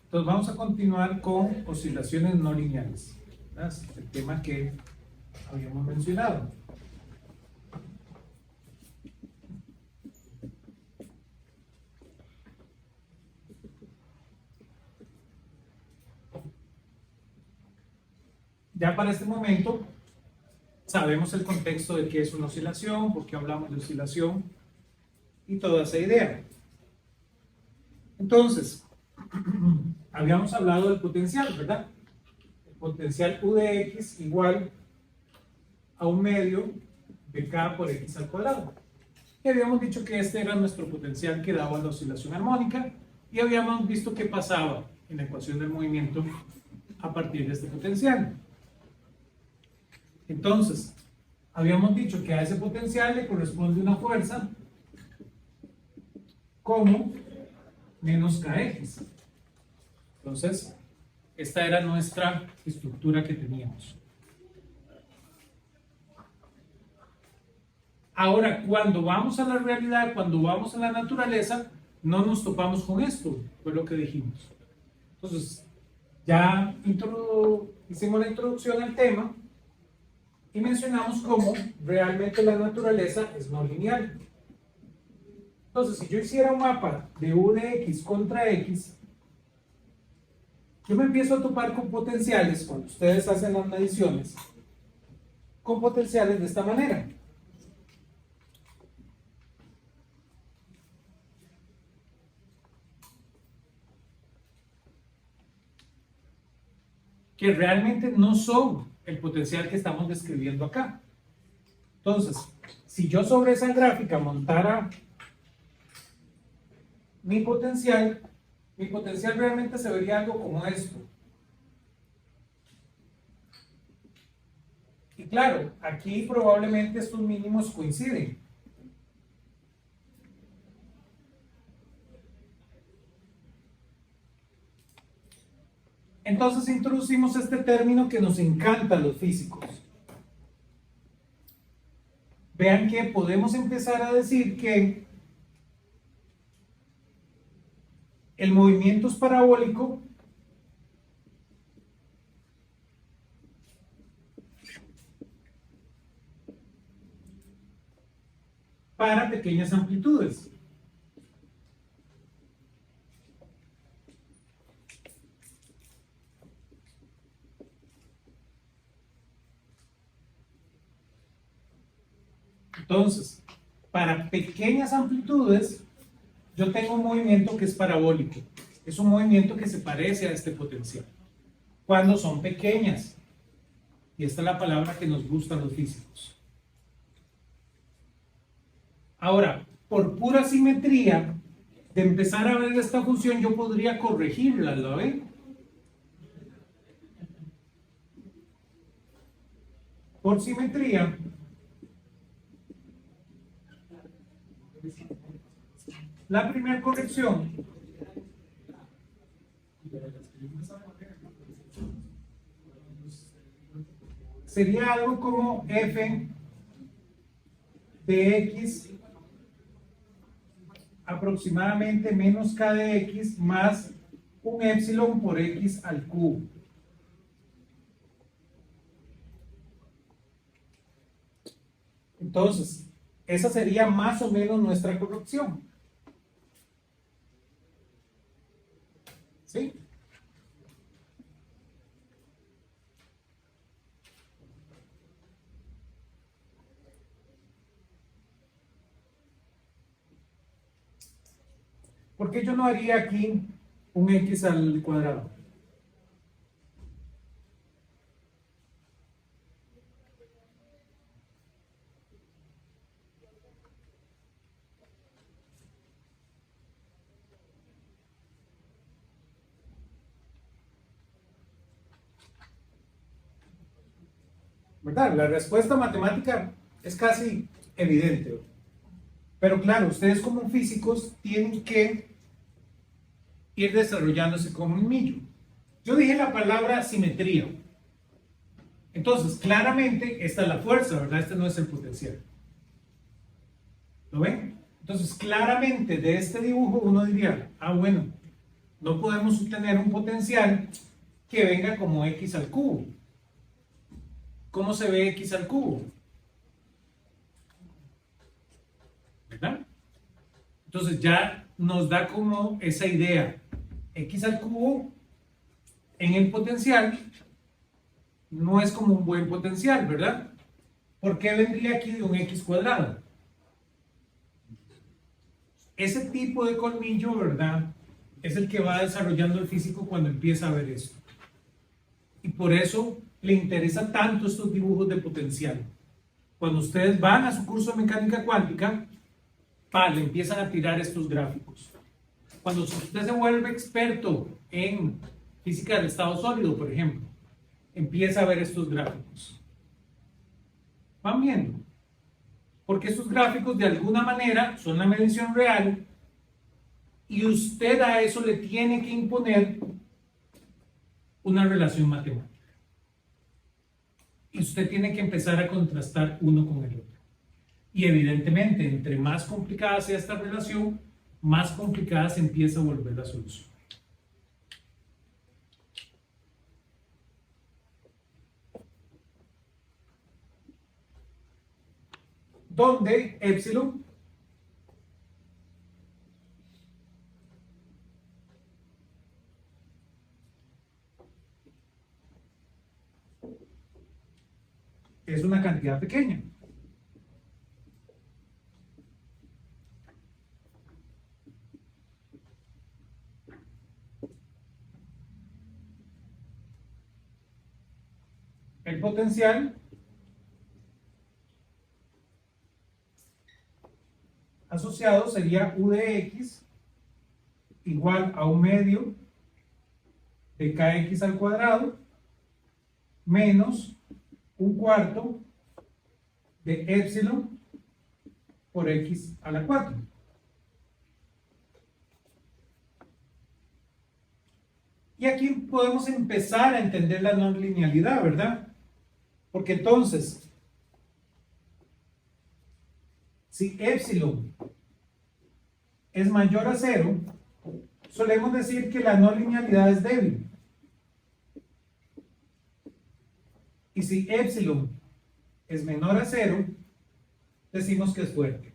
Entonces vamos a continuar con oscilaciones no lineales. ¿Verdad? El tema que habíamos mencionado. Ya para este momento sabemos el contexto de qué es una oscilación, por qué hablamos de oscilación y toda esa idea. Entonces, habíamos hablado del potencial, ¿verdad? El potencial U de X igual a 1/2 de K por X al cuadrado. Y habíamos dicho que este era nuestro potencial que daba la oscilación armónica y habíamos visto qué pasaba en la ecuación del movimiento a partir de este potencial. Entonces, habíamos dicho que a ese potencial le corresponde una fuerza como menos kx. Entonces, esta era nuestra estructura que teníamos. Ahora, cuando vamos a la realidad, cuando vamos a la naturaleza, no nos topamos con esto, fue lo que dijimos. Entonces, ya hicimos la introducción al tema y mencionamos cómo realmente la naturaleza es no lineal. Entonces, si yo hiciera un mapa de U de X contra X, yo me empiezo a topar con potenciales, cuando ustedes hacen las mediciones, con potenciales de esta manera. Que realmente no son el potencial que estamos describiendo acá. Entonces, si yo sobre esa gráfica montara mi potencial realmente se vería algo como esto. Y claro, aquí probablemente estos mínimos coinciden. Entonces introducimos este término que nos encanta a los físicos. Vean que podemos empezar a decir que el movimiento es parabólico para pequeñas amplitudes. Entonces, para pequeñas amplitudes, yo tengo un movimiento que es parabólico. Es un movimiento que se parece a este potencial. Cuando son pequeñas. Y esta es la palabra que nos gusta a los físicos. Ahora, por pura simetría, de empezar a ver esta función, yo podría corregirla, ¿la ven? Por simetría, la primera corrección sería algo como f de x aproximadamente menos k de x más un épsilon por x al cubo. Entonces, esa sería más o menos nuestra corrección. ¿Sí? ¿Por qué yo no haría aquí un x al cuadrado? ¿Verdad? La respuesta matemática es casi evidente. Pero claro, ustedes como físicos tienen que ir desarrollándose como un millo. Yo dije la palabra simetría. Entonces, claramente, esta es la fuerza, ¿verdad? Este no es el potencial. ¿Lo ven? Entonces, claramente, de este dibujo uno diría, ah, bueno, No podemos obtener un potencial que venga como x al cubo. ¿Cómo se ve x al cubo? ¿Verdad? Entonces ya nos da como esa idea. X al cubo en el potencial no es como un buen potencial, ¿verdad? ¿Por qué vendría aquí de un x cuadrado? Ese tipo de colmillo, ¿verdad? Es el que va desarrollando el físico cuando empieza a ver esto. Y por eso le interesa tanto estos dibujos de potencial. Cuando ustedes van a su curso de mecánica cuántica, le empiezan a tirar estos gráficos. Cuando usted se vuelve experto en física del estado sólido, por ejemplo, empieza a ver estos gráficos. ¿Van viendo? Porque estos gráficos de alguna manera son la medición real y usted a eso le tiene que imponer una relación matemática. Y usted tiene que empezar a contrastar uno con el otro. Y evidentemente, entre más complicada sea esta relación, más complicada se empieza a volver la solución. Donde epsilon es una cantidad pequeña. El potencial asociado sería U de x igual a 1/2 de kx al cuadrado menos 1/4 de epsilon por x a la 4. Y aquí podemos empezar a entender la no linealidad, ¿verdad? Porque entonces, si epsilon es mayor a 0, solemos decir que la no linealidad es débil. Y si epsilon es menor a 0, decimos que es fuerte.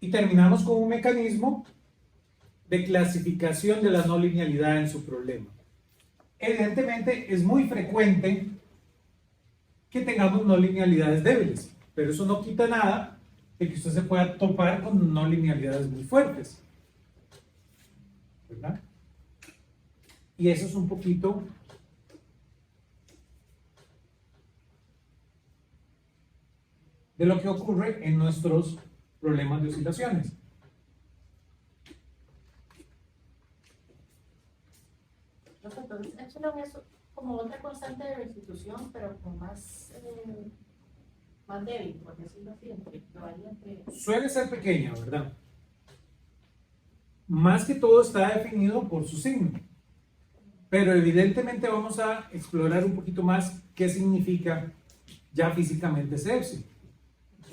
Y terminamos con un mecanismo de clasificación de la no linealidad en su problema. Evidentemente es muy frecuente que tengamos no linealidades débiles, pero eso no quita nada de que usted se pueda topar con no linealidades muy fuertes, ¿verdad? Y eso es un poquito de lo que ocurre en nuestros problemas de oscilaciones. Entonces, epsilon es como otra constante de restitución, pero con más débil, por decirlo así, Suele ser pequeña, ¿verdad? Más que todo está definido por su signo. Pero evidentemente vamos a explorar un poquito más qué significa ya físicamente ese epsilon.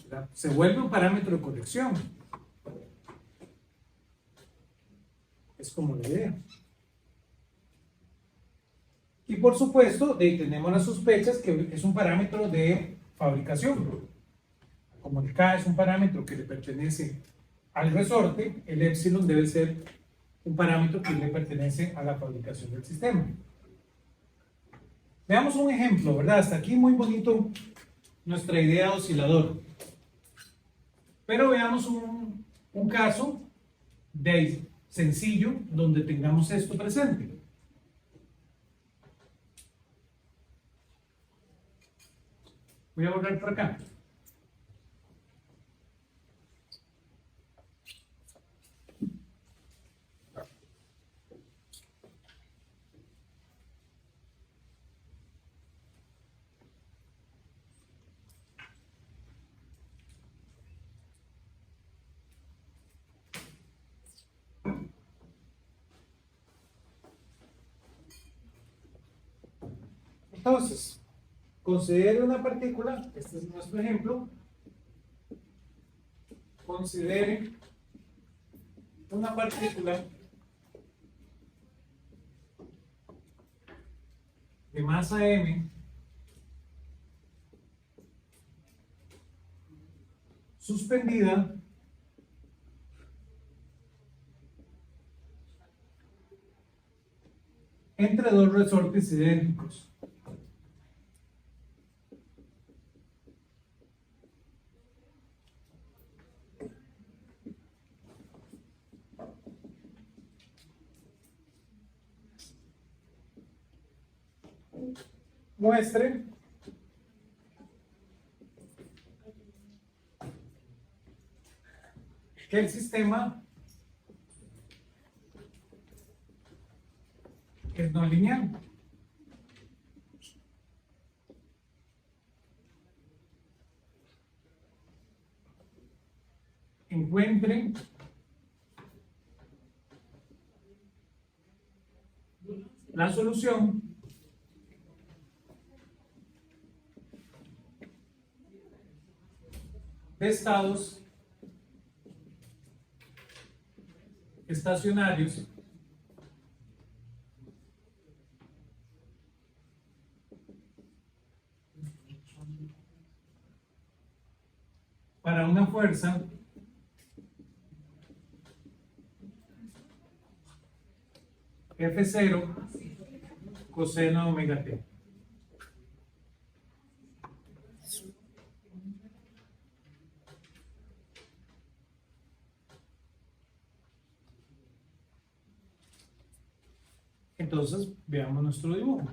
¿Verdad? Se vuelve un parámetro de corrección. Es como la idea. Y por supuesto, tenemos las sospechas que es un parámetro de fabricación. Como el K es un parámetro que le pertenece al resorte, el epsilon debe ser un parámetro que le pertenece a la fabricación del sistema. Veamos un ejemplo, ¿verdad? Hasta aquí muy bonito nuestra idea de oscilador. Pero veamos un caso sencillo donde tengamos esto presente. Voy a borrar por acá. Entonces, considere una partícula, este es nuestro ejemplo, considere una partícula de masa m suspendida entre dos resortes idénticos. Muestre que el sistema es no lineal. Encuentre la solución de estados estacionarios para una fuerza F0 coseno de omega t. Entonces, veamos nuestro dibujo.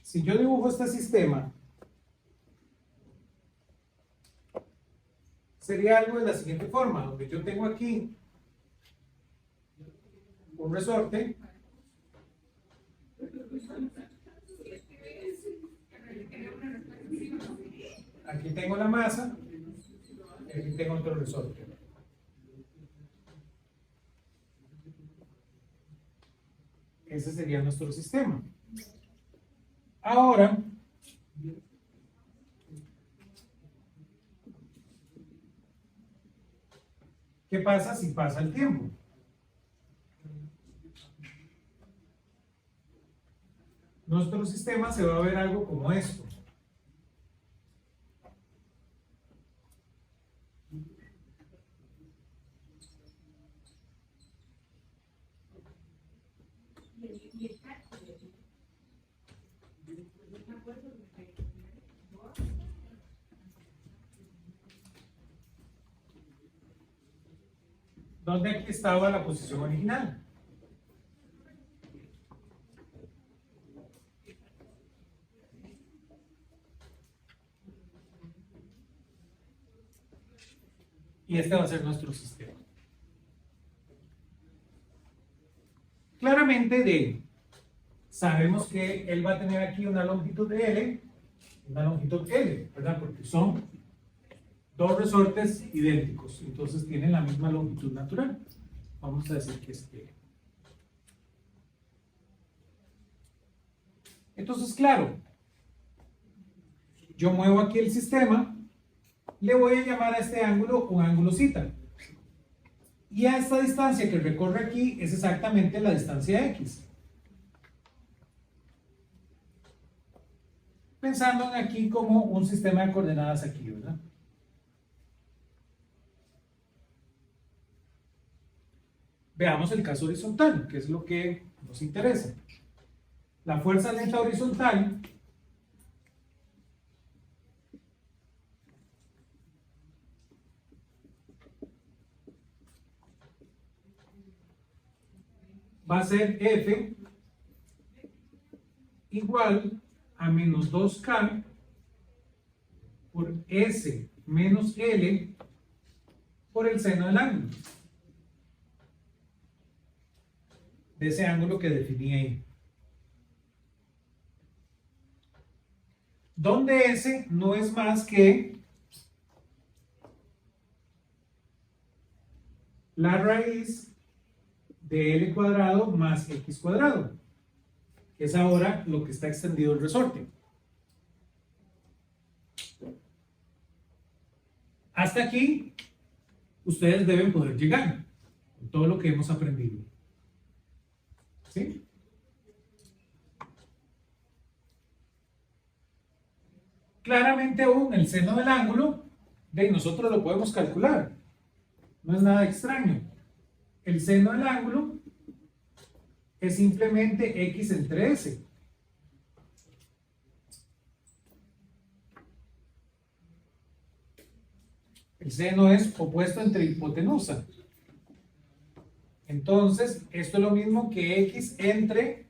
Si yo dibujo este sistema, sería algo de la siguiente forma, donde yo tengo aquí un resorte, aquí tengo la masa y aquí tengo otro resorte. Ese sería nuestro sistema. Ahora, ¿qué pasa si pasa el tiempo? Nuestro sistema se va a ver algo como esto. ¿Dónde aquí estaba la posición original? Y este va a ser nuestro sistema. Claramente sabemos que él va a tener aquí una longitud de L, una longitud L, ¿verdad? Porque son dos resortes idénticos, entonces tienen la misma longitud natural. Vamos a decir que es L. Entonces, claro, yo muevo aquí el sistema, le voy a llamar a este ángulo un ángulo θ. Y a esta distancia que recorre aquí es exactamente la distancia X. Pensando en aquí como un sistema de coordenadas aquí, ¿verdad? Veamos el caso horizontal, que es lo que nos interesa. La fuerza lenta horizontal va a ser F igual a menos 2K por S menos L por el seno del ángulo. De ese ángulo que definí ahí. Donde S no es más que la raíz de L cuadrado más X cuadrado, que es ahora lo que está extendido el resorte. Hasta aquí, ustedes deben poder llegar con todo lo que hemos aprendido. ¿Sí? Claramente aún el seno del ángulo, nosotros lo podemos calcular. No es nada extraño. El seno del ángulo es simplemente x entre s. El seno es opuesto entre hipotenusa. Entonces, esto es lo mismo que x entre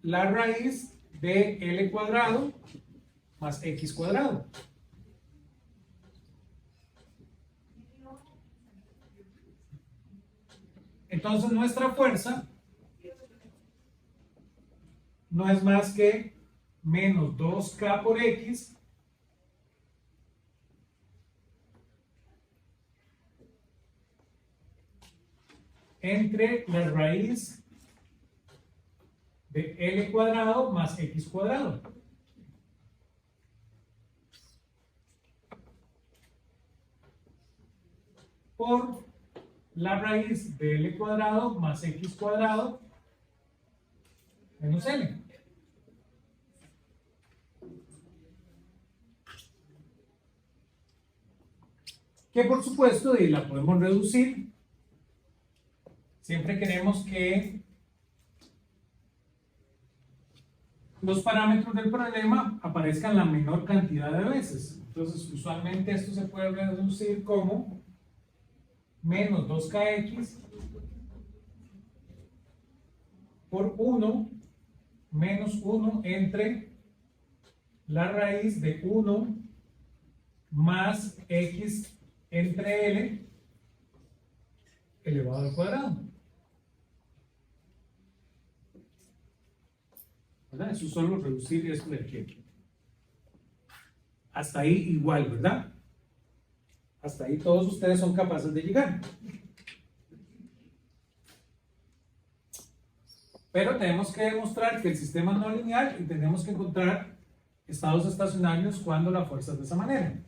la raíz de L cuadrado más X cuadrado. Entonces nuestra fuerza no es más que menos 2K por X entre la raíz de L cuadrado más X cuadrado. Por la raíz de L cuadrado más X cuadrado menos L. Que por supuesto la podemos reducir. Siempre queremos que los parámetros del problema aparezcan la menor cantidad de veces. Entonces, usualmente esto se puede reducir como menos 2kx por 1 menos 1 entre la raíz de 1 más x entre L elevado al cuadrado. ¿Verdad? Eso solo reducir esto de aquí. Hasta ahí igual, ¿verdad? Hasta ahí todos ustedes son capaces de llegar. Pero tenemos que demostrar que el sistema no es lineal y tenemos que encontrar estados estacionarios cuando la fuerza es de esa manera.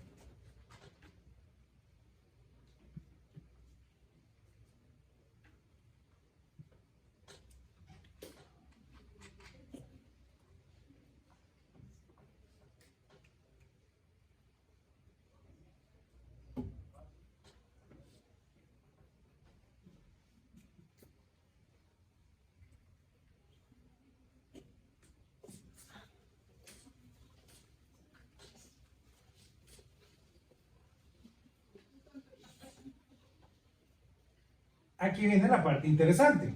Aquí viene la parte interesante.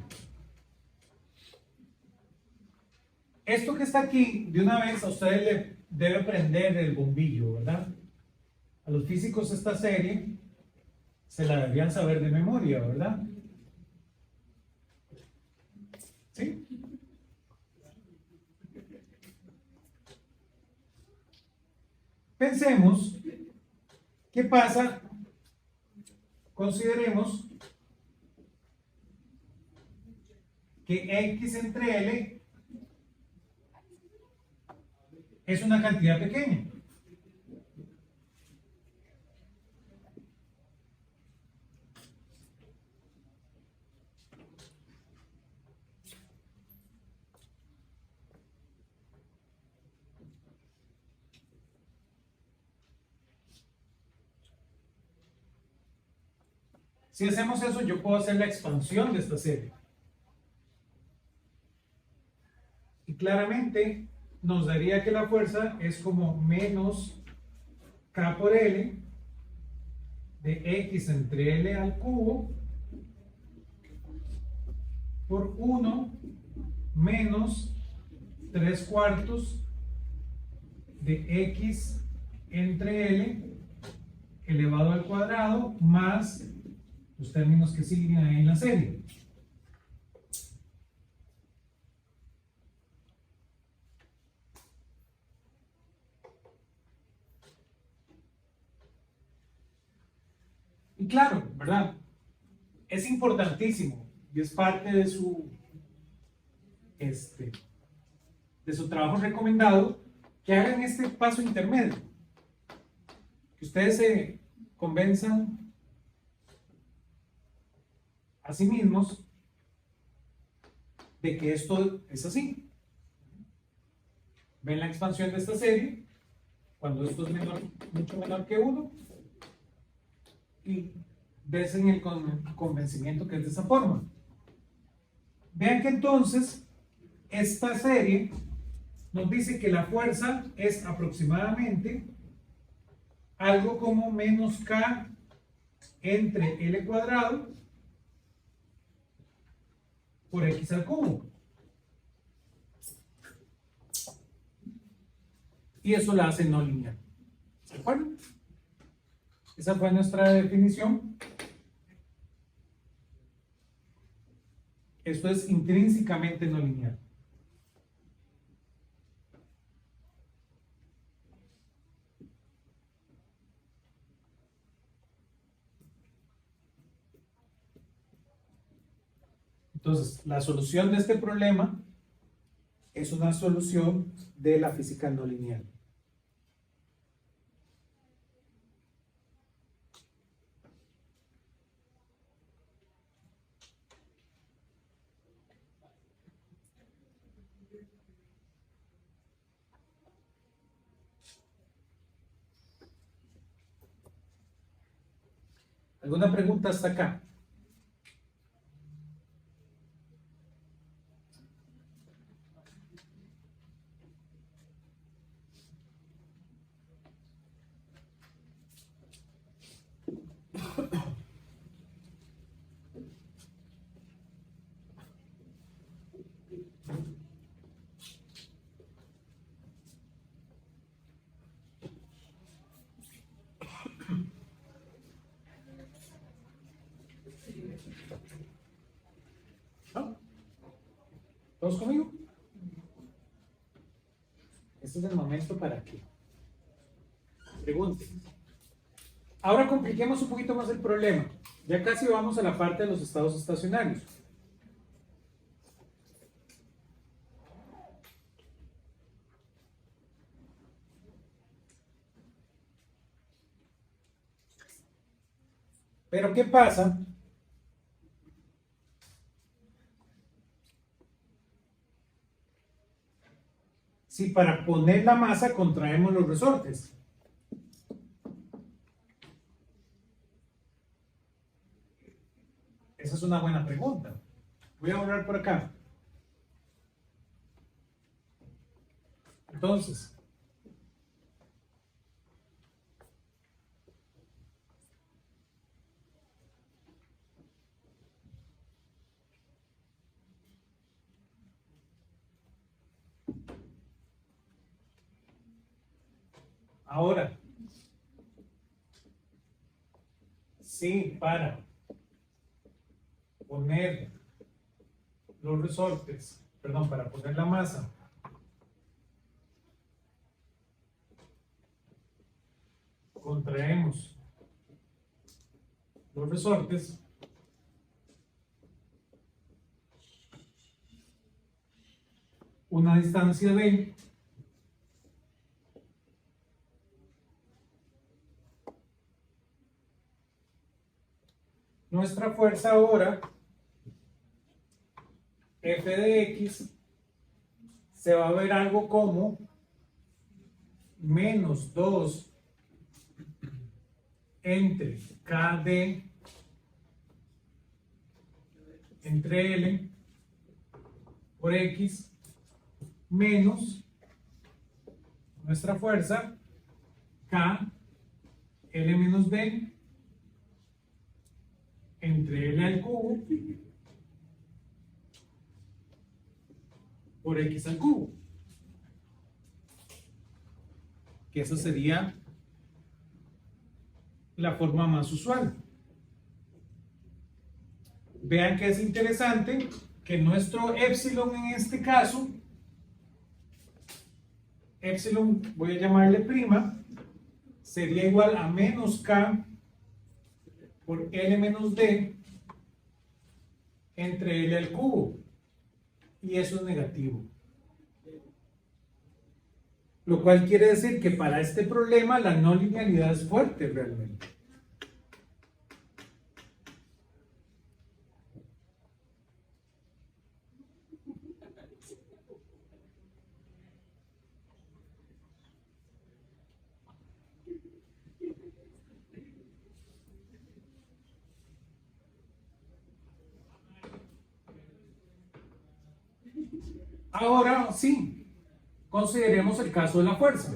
Esto que está aquí, de una vez a ustedes le debe prender el bombillo, ¿verdad? A los físicos esta serie se la deberían saber de memoria, ¿verdad? ¿Sí? Pensemos, ¿qué pasa? Consideremos que X entre L es una cantidad pequeña. Si hacemos eso, yo puedo hacer la expansión de esta serie. Y claramente nos daría que la fuerza es como menos K por L de X entre L al cubo por 1 menos 3/4 de X entre L elevado al cuadrado más los términos que siguen ahí en la serie. Y claro, ¿verdad? Es importantísimo y es parte de su trabajo recomendado que hagan este paso intermedio. que ustedes se convenzan a sí mismos de que esto es así. Ven la expansión de esta serie cuando esto es mucho menor que 1 y ves en el convencimiento que es de esa forma. Vean que entonces esta serie nos dice que la fuerza es aproximadamente algo como menos K entre L cuadrado por X al cubo. Y eso la hace no lineal. ¿Se acuerdan? Esa fue nuestra definición. Esto es intrínsecamente no lineal. Entonces, la solución de este problema es una solución de la física no lineal. ¿Alguna pregunta hasta acá? ¿No? ¿Todos conmigo? Este es el momento para que pregunten. Ahora compliquemos un poquito más el problema. Ya casi vamos a la parte de los estados estacionarios. Pero ¿qué pasa? Si para poner la masa contraemos los resortes. Esa es una buena pregunta. Voy a borrar por acá. Entonces, ahora, sí, para poner los resortes, perdón, para poner la masa, contraemos los resortes, una distancia de nuestra fuerza ahora, F de X, se va a ver algo como menos 2 entre KD entre L por X menos nuestra fuerza K L menos D entre L al cubo por X al cubo, que esa sería la forma más usual. Vean que es interesante que nuestro epsilon en este caso, epsilon voy a llamarle prima, sería igual a menos K por L menos D entre L al cubo, y eso es negativo. Lo cual quiere decir que para este problema la no linealidad es fuerte realmente. Ahora sí, consideremos el caso de la fuerza.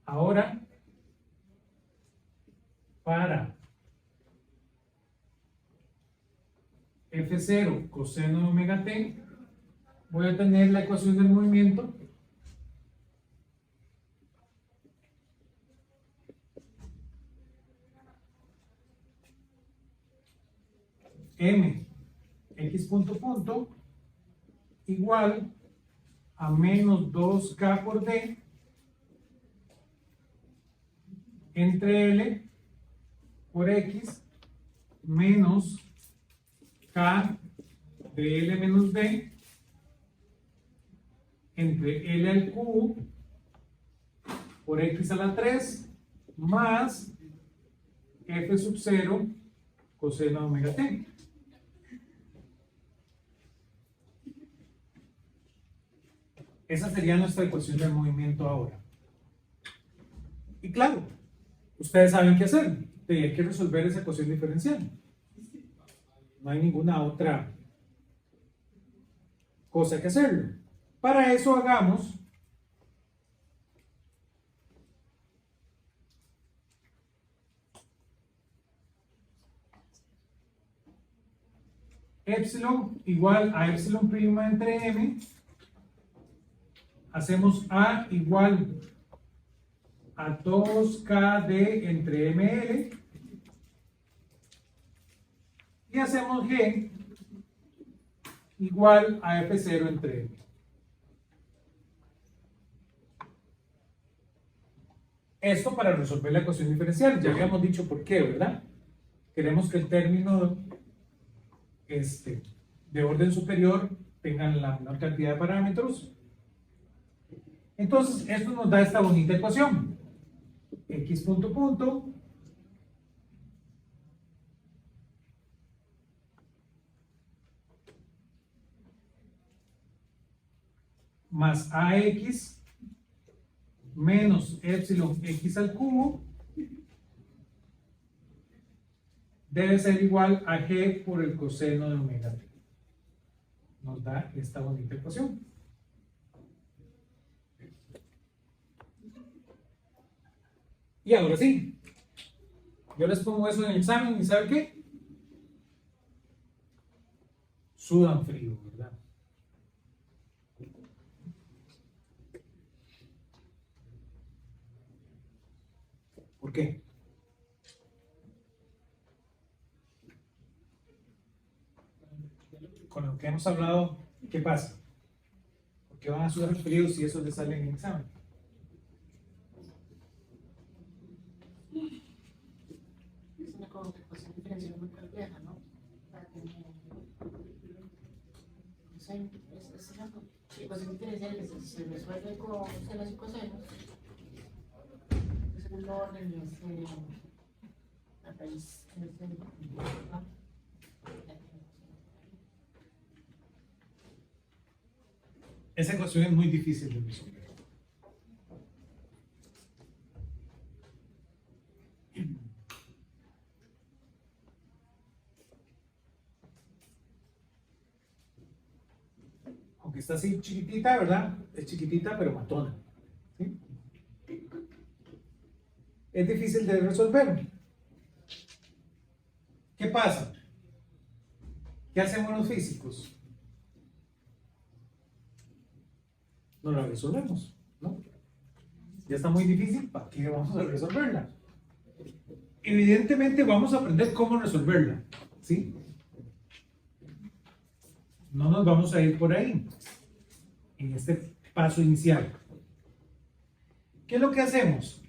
Ahora, para F0 coseno de omega t, voy a tener la ecuación del movimiento m x punto punto igual a menos 2k por d entre L por X menos K de L menos D entre L al cubo por X a la 3 más F sub 0 coseno de omega t. Esa sería nuestra ecuación del movimiento ahora. Y claro, ustedes saben qué hacer. Hay que resolver esa ecuación diferencial. No hay ninguna otra cosa que hacerlo. Para eso hagamos epsilon igual a epsilon prima entre m. Hacemos A igual a 2KD entre ML y hacemos G igual a F0 entre M. Esto para resolver la ecuación diferencial. Ya habíamos dicho por qué, ¿verdad? Queremos que el término de orden superior tenga la menor cantidad de parámetros. Entonces, esto nos da esta bonita ecuación. X punto punto más AX menos epsilon X al cubo debe ser igual a G por el coseno de omega t. Nos da esta bonita ecuación. Y ahora sí, yo les pongo eso en el examen y ¿saben qué? Sudan frío, ¿verdad? ¿Por qué? Con lo que hemos hablado, ¿qué pasa? ¿Por qué van a sudar frío si eso les sale en el examen? Ecuación diferencial muy compleja, ¿no? Es una ecuación diferencial que se resuelve con senos y cosenos. Es un orden y es la raíz. Esa ecuación es muy difícil de resolver. Aunque está así chiquitita, ¿verdad? Es chiquitita pero matona. ¿Sí? Es difícil de resolver. ¿Qué pasa? ¿Qué hacemos los físicos? No la resolvemos, ¿no? Ya está muy difícil, ¿para qué vamos a resolverla? Evidentemente vamos a aprender cómo resolverla, ¿sí? No nos vamos a ir por ahí, en este paso inicial. ¿Qué es lo que hacemos?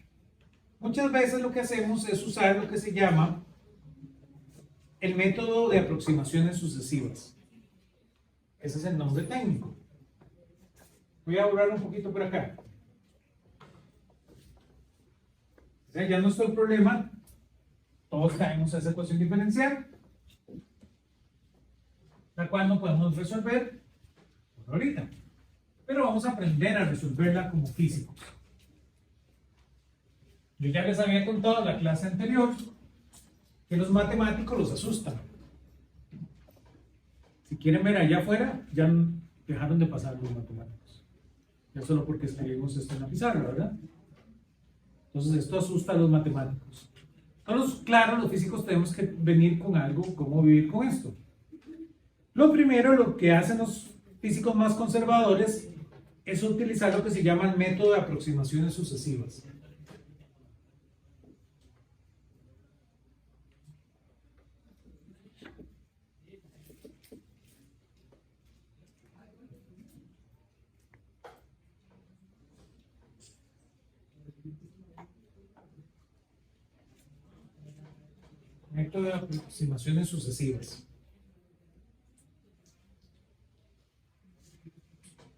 Muchas veces lo que hacemos es usar lo que se llama el método de aproximaciones sucesivas. Ese es el nombre técnico. Voy a borrar un poquito por acá. O sea, ya nuestro problema, todos caemos a esa ecuación diferencial, la cual no podemos resolver por ahorita. Pero vamos a aprender a resolverla como físicos. Yo ya les había contado en la clase anterior que los matemáticos los asustan. Si quieren ver allá afuera, ya dejaron de pasar los matemáticos. Ya solo porque escribimos esto en la pizarra, ¿verdad? Entonces esto asusta a los matemáticos. Entonces, claro, los físicos tenemos que venir con algo, cómo vivir con esto. Lo primero, lo que hacen los físicos más conservadores es utilizar lo que se llama el método de aproximaciones sucesivas. Método de aproximaciones sucesivas.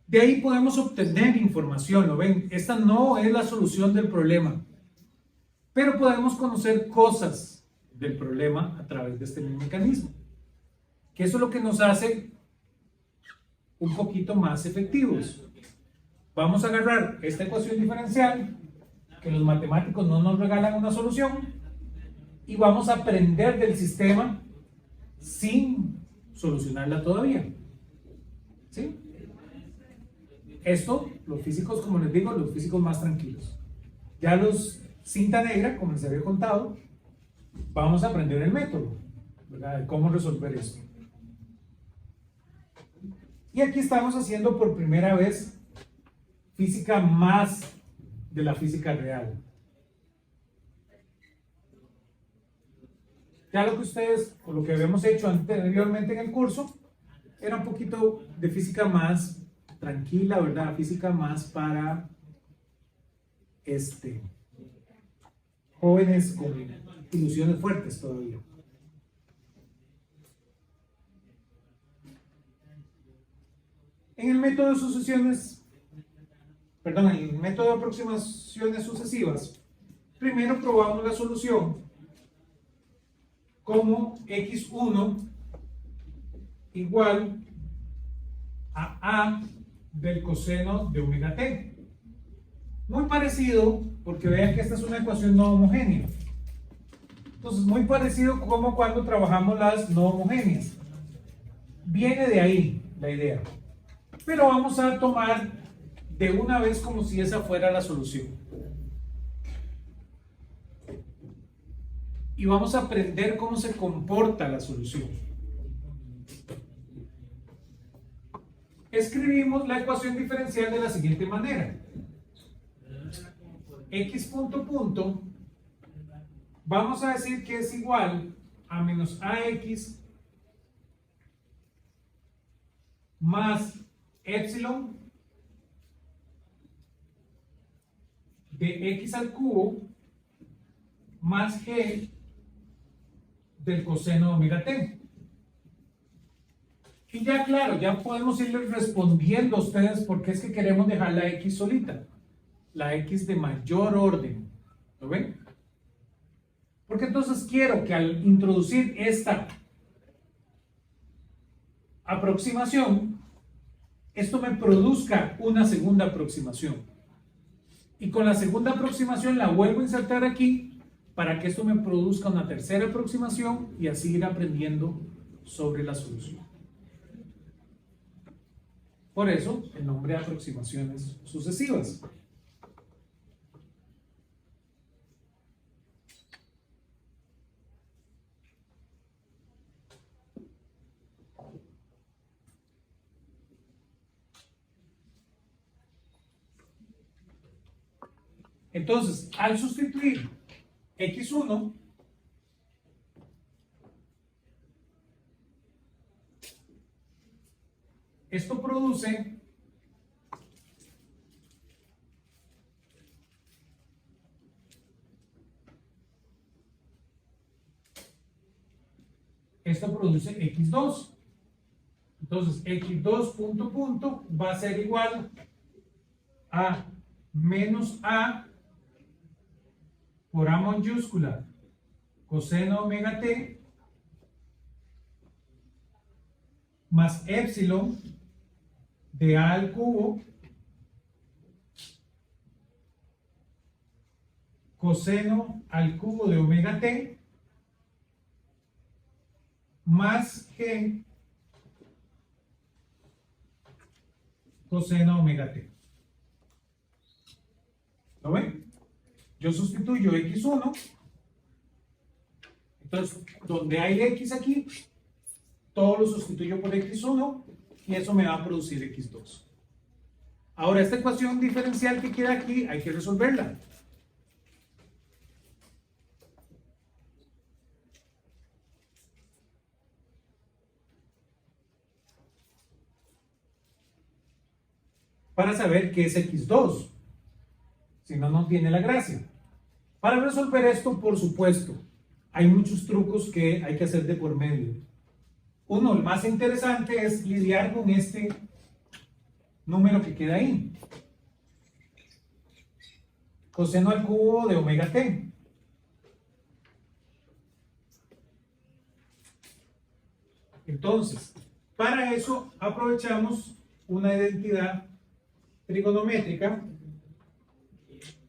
De ahí podemos obtener información, ¿lo ven? Esta no es la solución del problema, pero podemos conocer cosas del problema a través de este mecanismo, que eso es lo que nos hace un poquito más efectivos. Vamos a agarrar esta ecuación diferencial, que los matemáticos no nos regalan una solución, y vamos a aprender del sistema sin solucionarla todavía. ¿Sí? Esto, los físicos, como les digo, los físicos más tranquilos. Ya los cinta negra, como les había contado, vamos a aprender el método, ¿verdad? De cómo resolver esto. Y aquí estamos haciendo por primera vez física más de la física real. Ya lo que ustedes, o lo que habíamos hecho anteriormente en el curso, era un poquito de física más tranquila, ¿verdad? Física más para jóvenes con ilusiones fuertes todavía. En el método de sucesiones, perdón, en el método de aproximaciones sucesivas, primero probamos la solución como x1 igual a del coseno de omega t. Muy parecido, porque vean que esta es una ecuación no homogénea. Entonces, muy parecido como cuando trabajamos las no homogéneas. Viene de ahí la idea. Pero vamos a tomar de una vez como si esa fuera la solución. Y vamos a aprender cómo se comporta la solución. Escribimos la ecuación diferencial de la siguiente manera. X punto, vamos a decir que es igual a menos AX más epsilon de X al cubo más G del coseno de omega t. Y ya claro, ya podemos irles respondiendo a ustedes por qué es que queremos dejar la X solita. La X de mayor orden. ¿Lo ven? Porque entonces quiero que al introducir esta aproximación, esto me produzca una segunda aproximación. Y con la segunda aproximación la vuelvo a insertar aquí para que esto me produzca una tercera aproximación y así ir aprendiendo sobre la solución. Por eso, el nombre de aproximaciones sucesivas. Entonces, al sustituir x1 esto produce esto produce x2. Entonces, x2 punto punto va a ser igual a menos a por a mayúscula coseno omega t más épsilon de a al cubo coseno al cubo de omega t más g coseno omega t. ¿Lo ven? Yo sustituyo x1. Entonces, donde hay x aquí, todo lo sustituyo por x1 y eso me va a producir x2. Ahora, esta ecuación diferencial que queda aquí, hay que resolverla. Para saber qué es x2. Si no, no tiene la gracia. Para resolver esto, por supuesto, hay muchos trucos que hay que hacer de por medio. Uno, el más interesante es lidiar con este número que queda ahí. Coseno al cubo de omega t. Entonces, para eso aprovechamos una identidad trigonométrica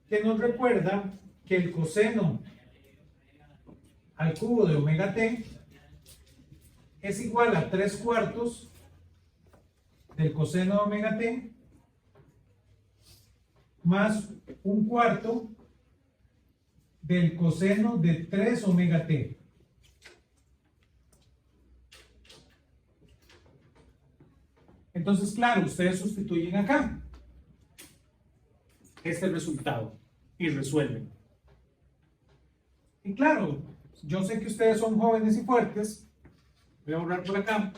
que nos recuerda que el coseno al cubo de omega t es igual a 3/4 del coseno de omega t más 1/4 del coseno de 3 omega t. Entonces, claro, ustedes sustituyen acá este resultado y resuelven. Y claro, yo sé que ustedes son jóvenes y fuertes. Voy a borrar por acá.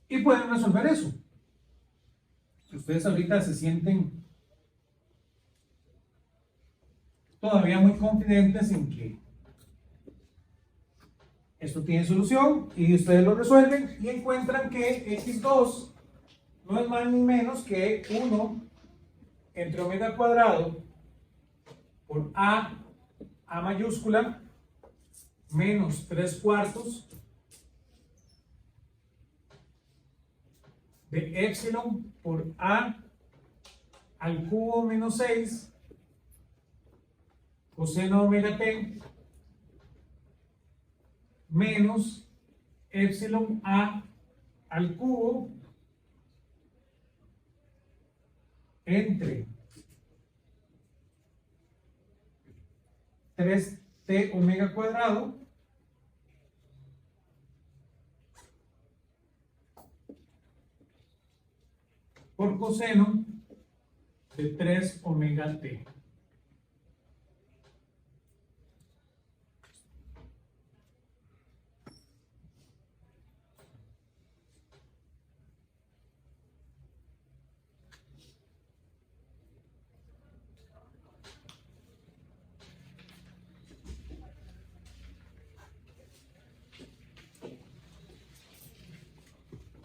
Y pueden resolver eso. Si ustedes ahorita se sienten todavía muy confidentes en que esto tiene solución y ustedes lo resuelven y encuentran que x2 no es más ni menos que 1 entre omega cuadrado por a mayúscula menos 3/4 de épsilon por a al cubo menos 6 coseno omega t menos épsilon a al cubo entre 3t omega cuadrado por coseno de 3 omega t.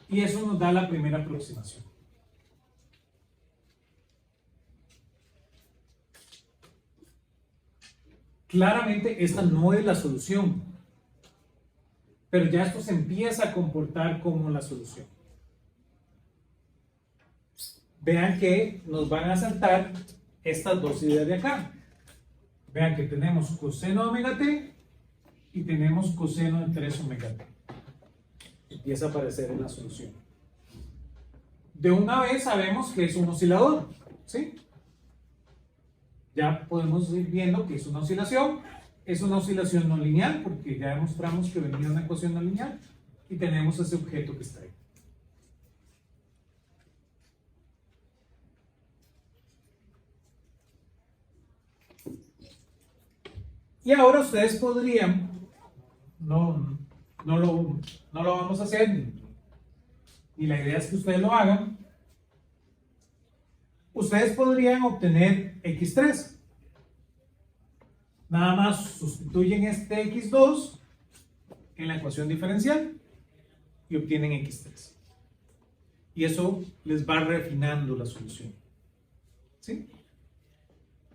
Y eso nos da la primera aproximación. Claramente esta no es la solución, pero ya esto se empieza a comportar como la solución. Vean que nos van a saltar estas dos ideas de acá. Vean que tenemos coseno de omega t y tenemos coseno de 3 omega t. Empieza a aparecer en la solución. De una vez sabemos que es un oscilador, ¿sí? Ya podemos ir viendo que es una oscilación no lineal, porque ya demostramos que venía una ecuación no lineal y tenemos ese objeto que está ahí. Y ahora ustedes podrían, no lo vamos a hacer, ni la idea es que ustedes lo hagan, ustedes podrían obtener x3. Nada más sustituyen este x2 en la ecuación diferencial y obtienen x3. Y eso les va refinando la solución. ¿Sí?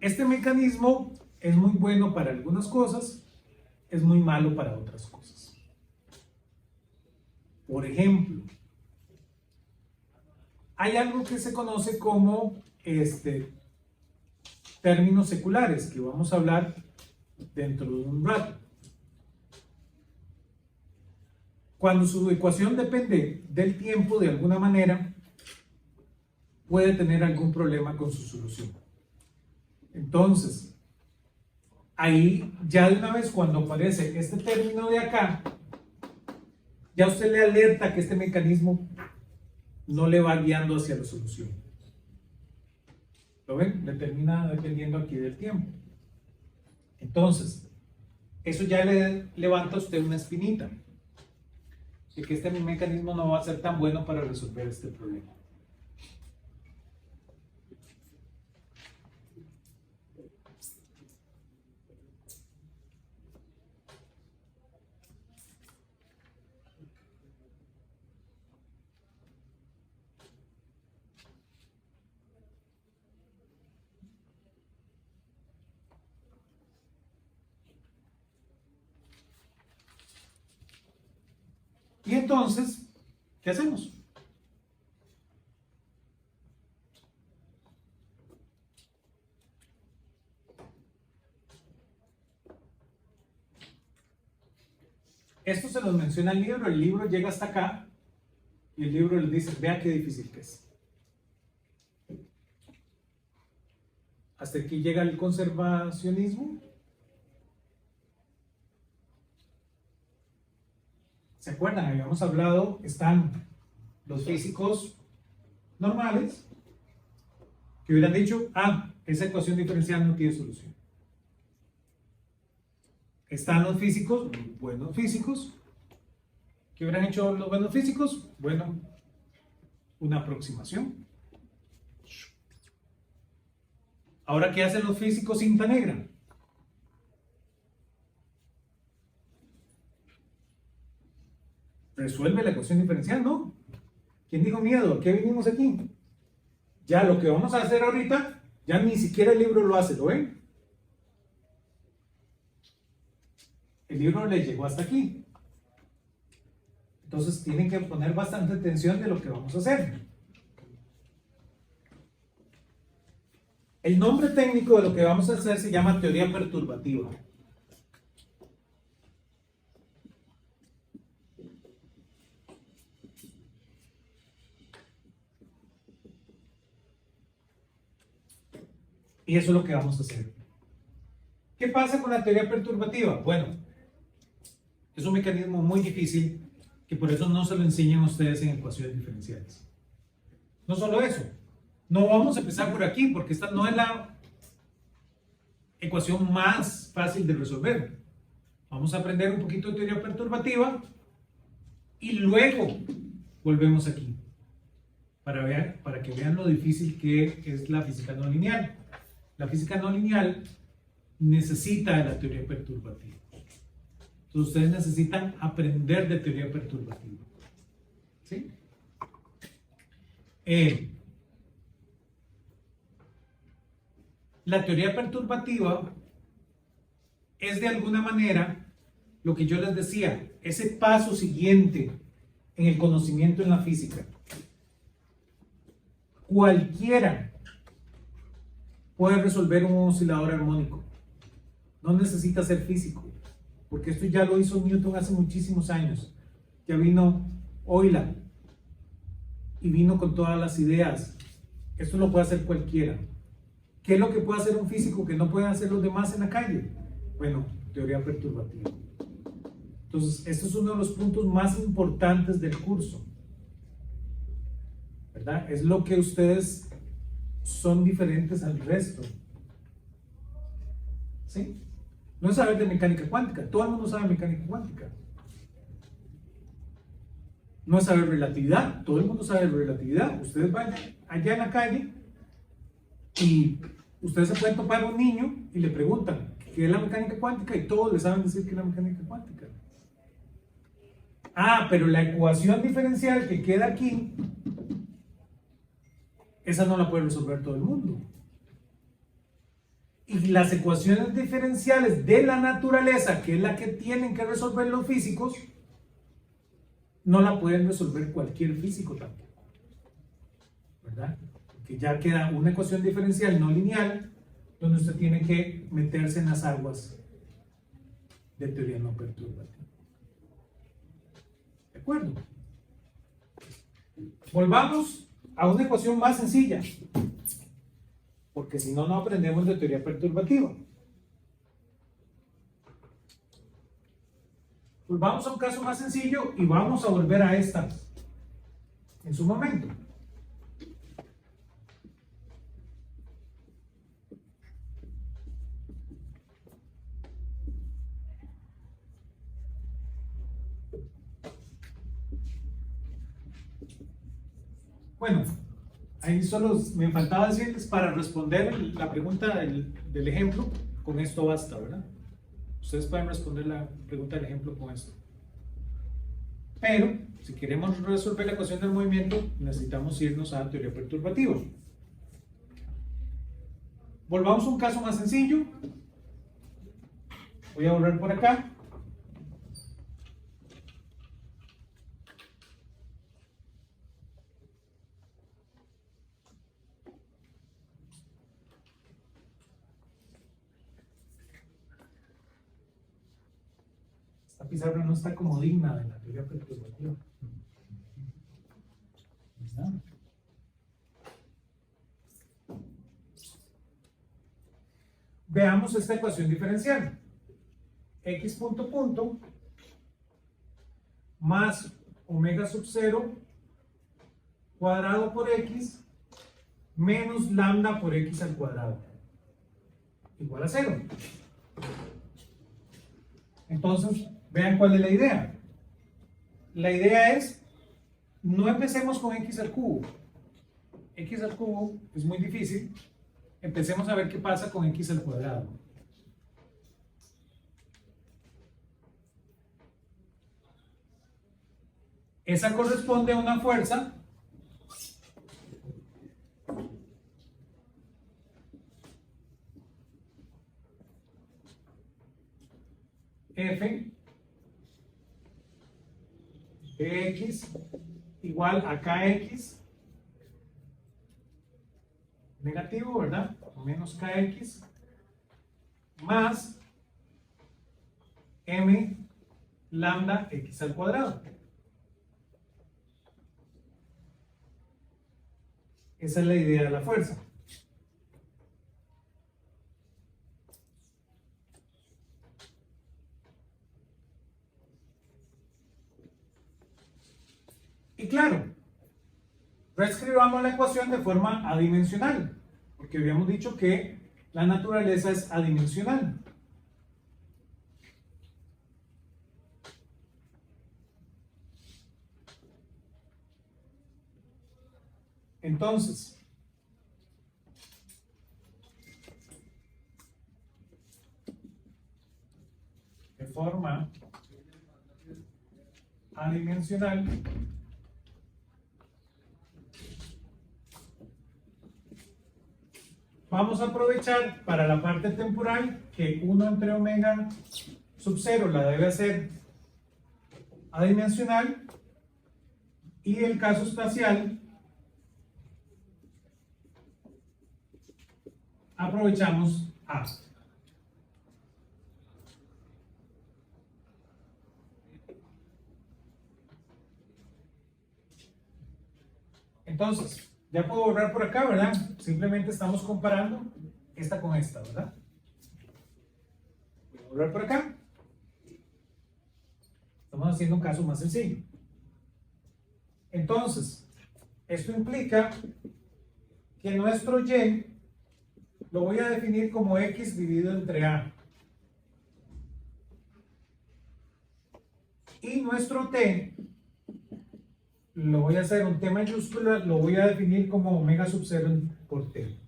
Este mecanismo es muy bueno para algunas cosas, es muy malo para otras cosas. Por ejemplo, hay algo que se conoce como términos seculares, que vamos a hablar dentro de un rato. Cuando su ecuación depende del tiempo, de alguna manera, puede tener algún problema con su solución. Entonces, ahí ya de una vez cuando aparece este término de acá, ya usted le alerta que este mecanismo no le va guiando hacia la solución. ¿Lo ven? Le termina dependiendo aquí del tiempo. Entonces, eso ya le levanta a usted una espinita de que este mecanismo no va a ser tan bueno para resolver este problema. Y entonces, ¿qué hacemos? Esto se los menciona el libro llega hasta acá y el libro les dice, vea qué difícil que es. Hasta aquí llega el conservacionismo. ¿Se acuerdan? Habíamos hablado, están los físicos normales que hubieran dicho, esa ecuación diferencial no tiene solución. Están los físicos, buenos físicos. ¿Qué hubieran hecho los buenos físicos? Bueno, una aproximación. Ahora, ¿qué hacen los físicos cinta negra? Resuelve la ecuación diferencial, ¿no? ¿Quién dijo miedo? ¿A qué vinimos aquí? Ya lo que vamos a hacer ahorita, ya ni siquiera el libro lo hace, ¿lo ven? El libro le llegó hasta aquí. Entonces tienen que poner bastante atención de lo que vamos a hacer. El nombre técnico de lo que vamos a hacer se llama teoría perturbativa. Y eso es lo que vamos a hacer. ¿Qué pasa con la teoría perturbativa? Bueno, es un mecanismo muy difícil que por eso no se lo enseñan a ustedes en ecuaciones diferenciales. No solo eso, no vamos a empezar por aquí porque esta no es la ecuación más fácil de resolver. Vamos a aprender un poquito de teoría perturbativa y luego volvemos aquí para que vean lo difícil que es la física no lineal. La física no lineal necesita de la teoría perturbativa. Entonces ustedes necesitan aprender de teoría perturbativa. ¿Sí? La teoría perturbativa es de alguna manera lo que yo les decía, ese paso siguiente en el conocimiento en la física. Cualquiera puede resolver un oscilador armónico. No necesita ser físico, porque esto ya lo hizo Newton hace muchísimos años. Ya vino Euler y vino con todas las ideas. Esto lo puede hacer cualquiera. ¿Qué es lo que puede hacer un físico que no pueden hacer los demás en la calle? Bueno, teoría perturbativa. Entonces, este es uno de los puntos más importantes del curso, ¿verdad? Es lo que ustedes son diferentes al resto. ¿Sí? No es saber de mecánica cuántica, todo el mundo sabe mecánica cuántica. No es saber relatividad, todo el mundo sabe relatividad. Ustedes van allá en la calle Y ustedes se pueden topar a un niño y le preguntan qué es la mecánica cuántica y todos le saben decir qué es la mecánica cuántica. Ah, pero la ecuación diferencial que queda aquí, esa no la puede resolver todo el mundo. Y las ecuaciones diferenciales de la naturaleza, que es la que tienen que resolver los físicos, no la pueden resolver cualquier físico tampoco, ¿verdad? Porque ya queda una ecuación diferencial no lineal donde usted tiene que meterse en las aguas de teoría no perturbativa. ¿De acuerdo? Volvamos a una ecuación más sencilla, porque si no, no aprendemos de teoría perturbativa. Volvamos a un caso más sencillo y vamos a volver a esta en su momento. Bueno, ahí solo me faltaba decirles para responder la pregunta del ejemplo, con esto basta, ¿verdad? Ustedes pueden responder la pregunta del ejemplo con esto. Pero, si queremos resolver la ecuación del movimiento, necesitamos irnos a teoría perturbativa. Volvamos a un caso más sencillo. Voy a borrar por acá. Esta pizarra no está como digna de la teoría perturbativa. ¿Verdad? Veamos esta ecuación diferencial. X punto punto más omega sub 0 cuadrado por X menos lambda por X al cuadrado igual a 0. Entonces, vean cuál es la idea. La idea es, no empecemos con X al cubo. X al cubo es muy difícil. Empecemos a ver qué pasa con X al cuadrado. Esa corresponde a una fuerza F de X igual a KX negativo, ¿verdad? Menos KX más M lambda X al cuadrado. Esa es la idea de la fuerza. Y claro, reescribamos la ecuación de forma adimensional, porque habíamos dicho que la naturaleza es adimensional. Entonces, de forma adimensional, vamos a aprovechar para la parte temporal que 1 entre omega sub 0 la debe hacer adimensional, y el caso espacial aprovechamos A. Entonces, ya puedo borrar por acá, ¿verdad? Simplemente estamos comparando esta con esta, ¿verdad? Voy a borrar por acá. Estamos haciendo un caso más sencillo. Entonces, esto implica que nuestro Y lo voy a definir como X dividido entre A. Y nuestro T lo voy a hacer un T mayúscula, lo voy a definir como omega sub 0 por T.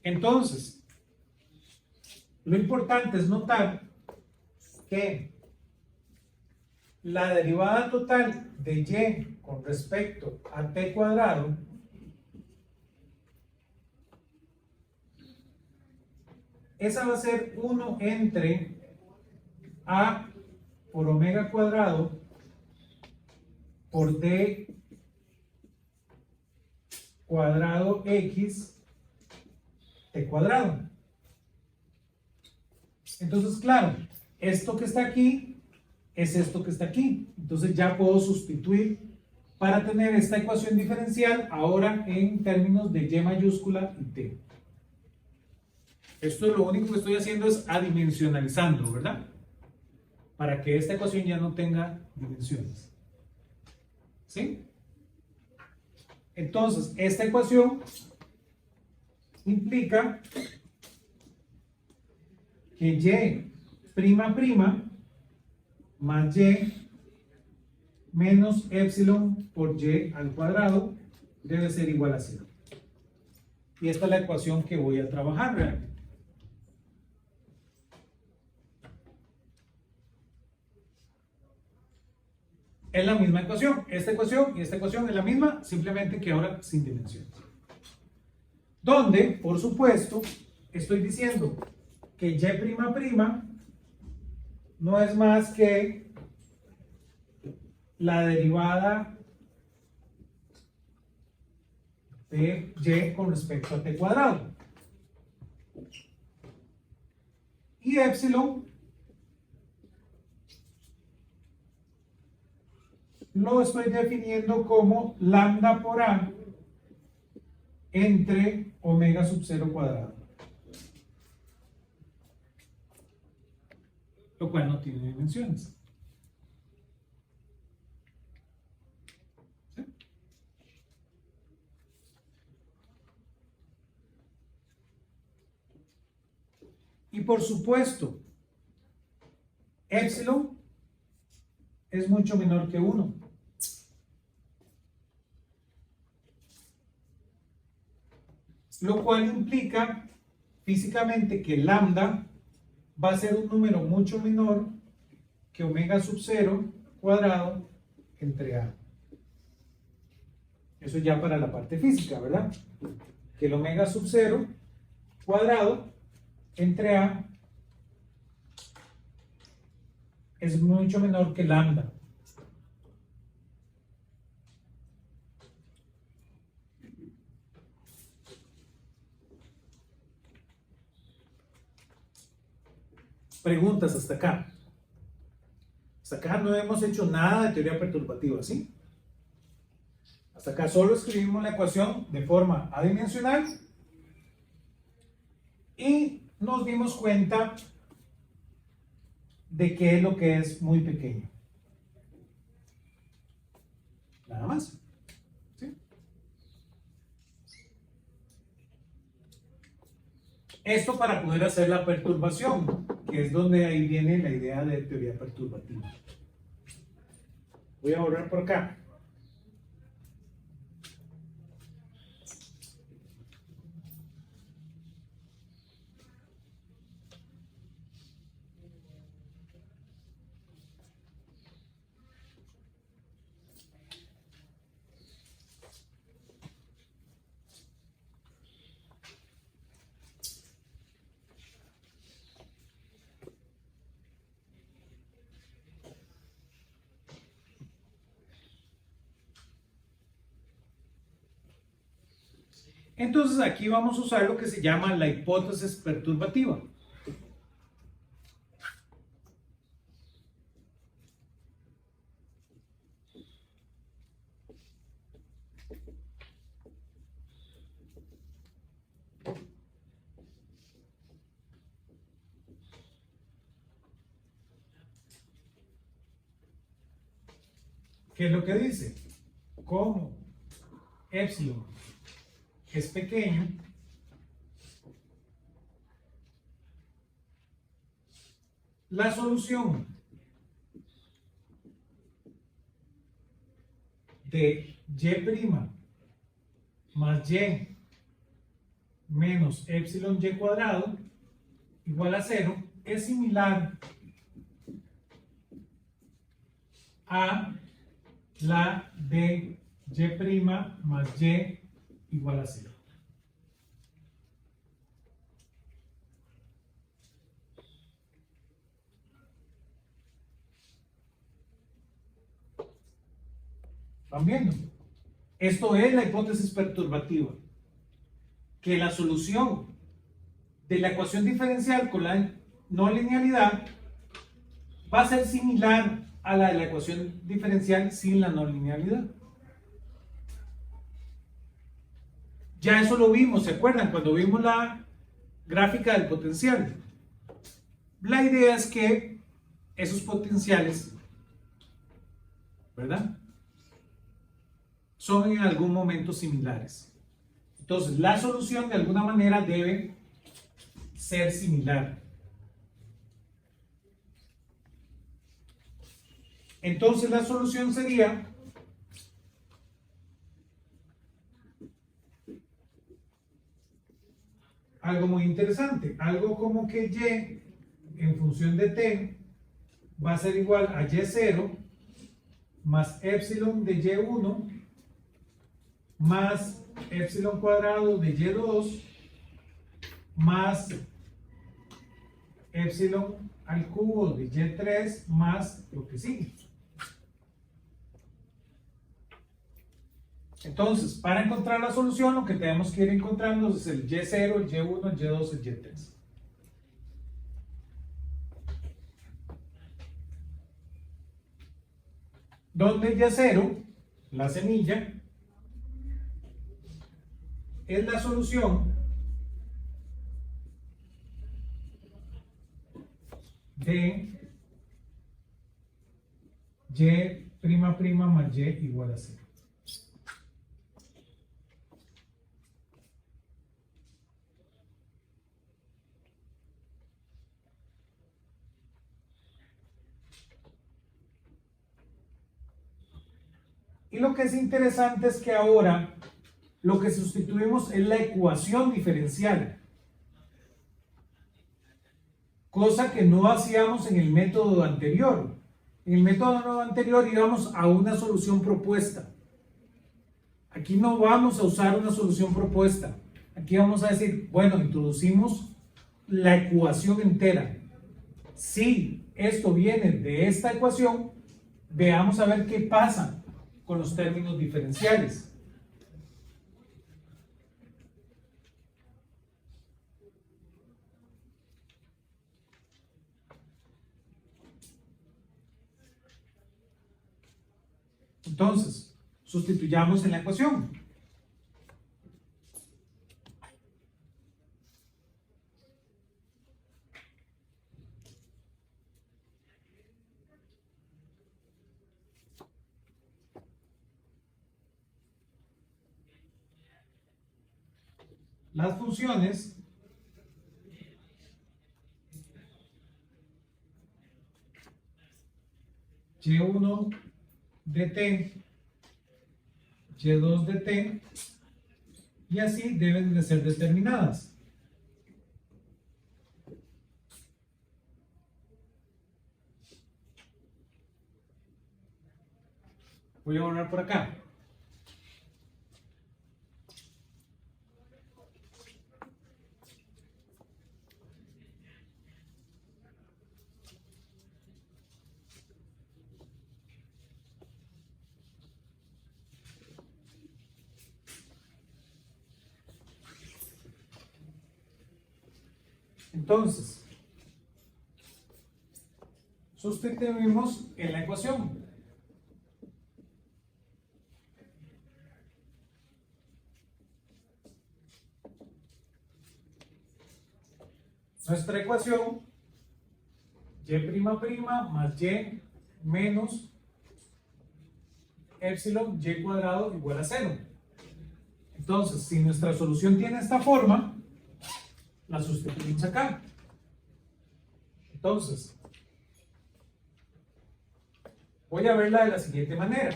Entonces, lo importante es notar que la derivada total de y con respecto a t cuadrado esa va a ser 1 entre a por omega cuadrado por d cuadrado x t cuadrado. Entonces, claro, esto que está aquí es esto que está aquí. Entonces ya puedo sustituir para tener esta ecuación diferencial ahora en términos de y mayúscula y t. Esto lo único que estoy haciendo es adimensionalizando, ¿verdad? Para que esta ecuación ya no tenga dimensiones. ¿Sí? Entonces, esta ecuación implica que y prima prima más y menos epsilon por y al cuadrado debe ser igual a 0. Y esta es la ecuación que voy a trabajar realmente. Es la misma ecuación. Esta ecuación y esta ecuación es la misma, simplemente que ahora sin dimensiones. Donde, por supuesto, estoy diciendo que y prima prima no es más que la derivada de y con respecto a t cuadrado. Y epsilon lo estoy definiendo como lambda por a entre omega sub 0 cuadrado. Lo cual no tiene dimensiones. ¿Sí? Y por supuesto, epsilon es mucho menor que 1. Lo cual implica físicamente que lambda va a ser un número mucho menor que omega sub 0 cuadrado entre a. Eso ya para la parte física, ¿verdad? Que el omega sub 0 cuadrado entre a es mucho menor que lambda. Preguntas hasta acá. Hasta acá no hemos hecho nada de teoría perturbativa, ¿sí? Hasta acá solo escribimos la ecuación de forma adimensional y nos dimos cuenta de qué es lo que es muy pequeño. Nada más. ¿Sí? Esto para poder hacer la perturbación, que es donde ahí viene la idea de teoría perturbativa. Voy a borrar por acá. Entonces aquí vamos a usar lo que se llama la hipótesis perturbativa. ¿Qué es lo que dice? Como epsilon es pequeño, la solución de y' más y menos epsilon y cuadrado igual a 0 es similar a la de y' más y igual a 0. ¿Están viendo? Esto es la hipótesis perturbativa, que la solución de la ecuación diferencial con la no linealidad va a ser similar a la de la ecuación diferencial sin la no linealidad. Ya eso lo vimos, ¿se acuerdan? Cuando vimos la gráfica del potencial. La idea es que esos potenciales, ¿verdad?, son en algún momento similares. Entonces, la solución de alguna manera debe ser similar. Entonces, la solución sería algo muy interesante, algo como que y en función de t va a ser igual a y0 más epsilon de y1 más epsilon cuadrado de y2 más epsilon al cubo de y3 más lo que sigue. Entonces, para encontrar la solución, lo que tenemos que ir encontrando es el y0, el y1, el y2, el y3. Donde el y0, la semilla, es la solución de y' más y igual a 0. Y lo que es interesante es que ahora lo que sustituimos es la ecuación diferencial, cosa que no hacíamos en el método anterior. En el método anterior íbamos a una solución propuesta. Aquí no vamos a usar una solución propuesta. Aquí vamos a decir, bueno, introducimos la ecuación entera. Si esto viene de esta ecuación, veamos a ver qué pasa con los términos diferenciales. Entonces, sustituyamos en la ecuación. Las funciones y1 de t, y2 de t, y así deben de ser determinadas. Voy a borrar por acá. Entonces, sustituimos en la ecuación. Nuestra ecuación, y' más y menos epsilon y cuadrado igual a 0. Entonces, si nuestra solución tiene esta forma, la sustituimos acá. Entonces, voy a verla de la siguiente manera.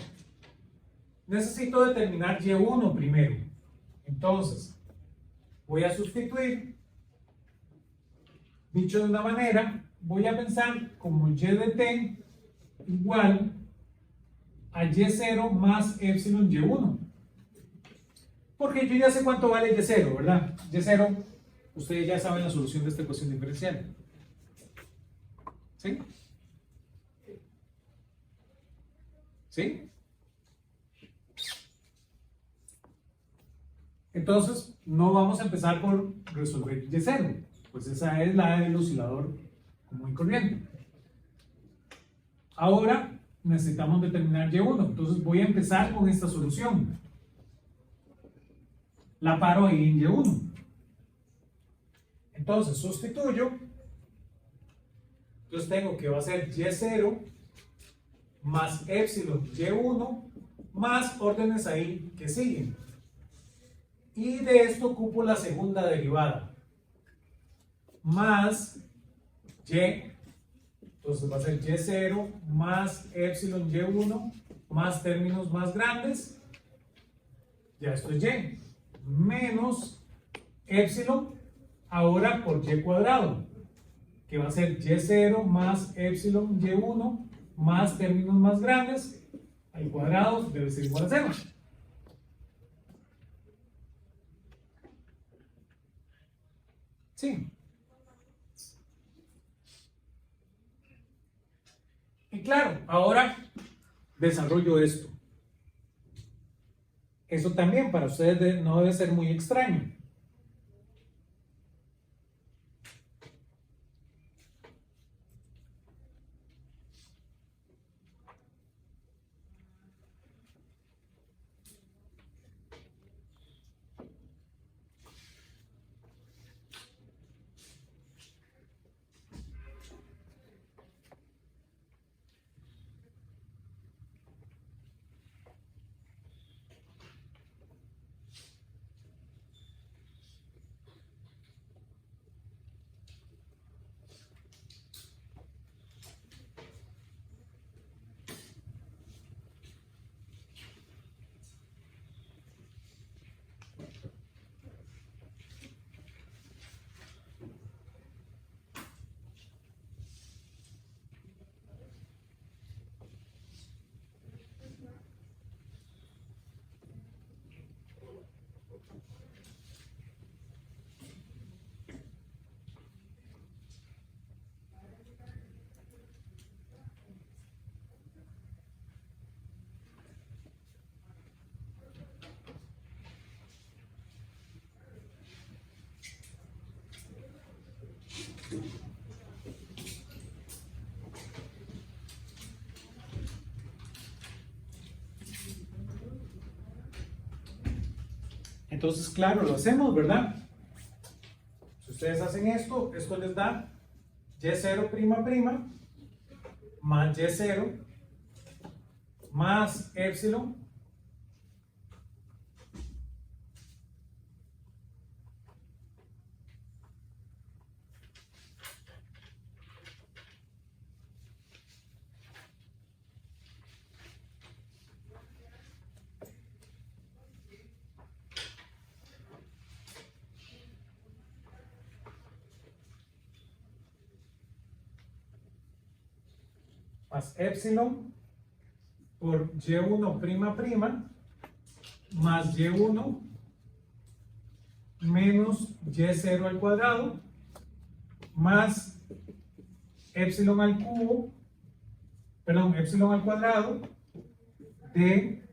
Necesito determinar y1 primero. Entonces, voy a sustituir. Dicho de una manera, voy a pensar como y de t igual a y0 más epsilon y1. Porque yo ya sé cuánto vale y0, ¿verdad? Y0, ustedes ya saben la solución de esta ecuación diferencial. ¿Sí? ¿Sí? Entonces, no vamos a empezar por resolver y0, pues esa es la del oscilador común y corriente. Ahora necesitamos determinar y1, entonces voy a empezar con esta solución. La paro ahí en y1. Entonces sustituyo. Entonces tengo que va a ser y0 más epsilon y1 más órdenes ahí que siguen. Y de esto ocupo la segunda derivada. Más y. Entonces va a ser y0 más epsilon y1 más términos más grandes. Ya esto es y. Menos epsilon ahora por y cuadrado, que va a ser y0 más epsilon y1 más términos más grandes al cuadrado debe ser igual a 0. Sí. Y claro, ahora desarrollo esto. Eso también para ustedes no debe ser muy extraño. Entonces, claro, lo hacemos, ¿verdad? Si ustedes hacen esto, esto les da y0' más y0 más epsilon más epsilon por y1' más y1 menos y0 al cuadrado más epsilon al cubo, perdón, epsilon al cuadrado de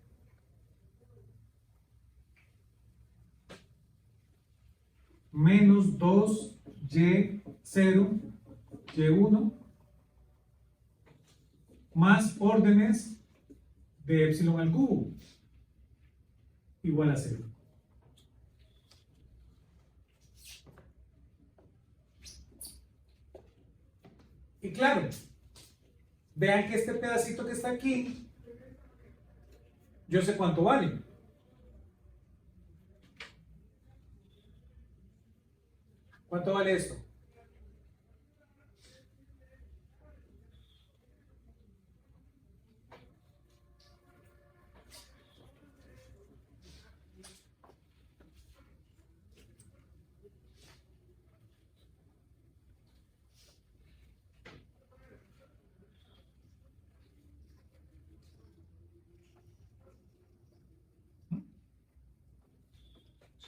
menos 2y0 y1 más órdenes de epsilon al cubo igual a 0. Y claro, vean que este pedacito que está aquí, yo sé cuánto vale. ¿Cuánto vale esto?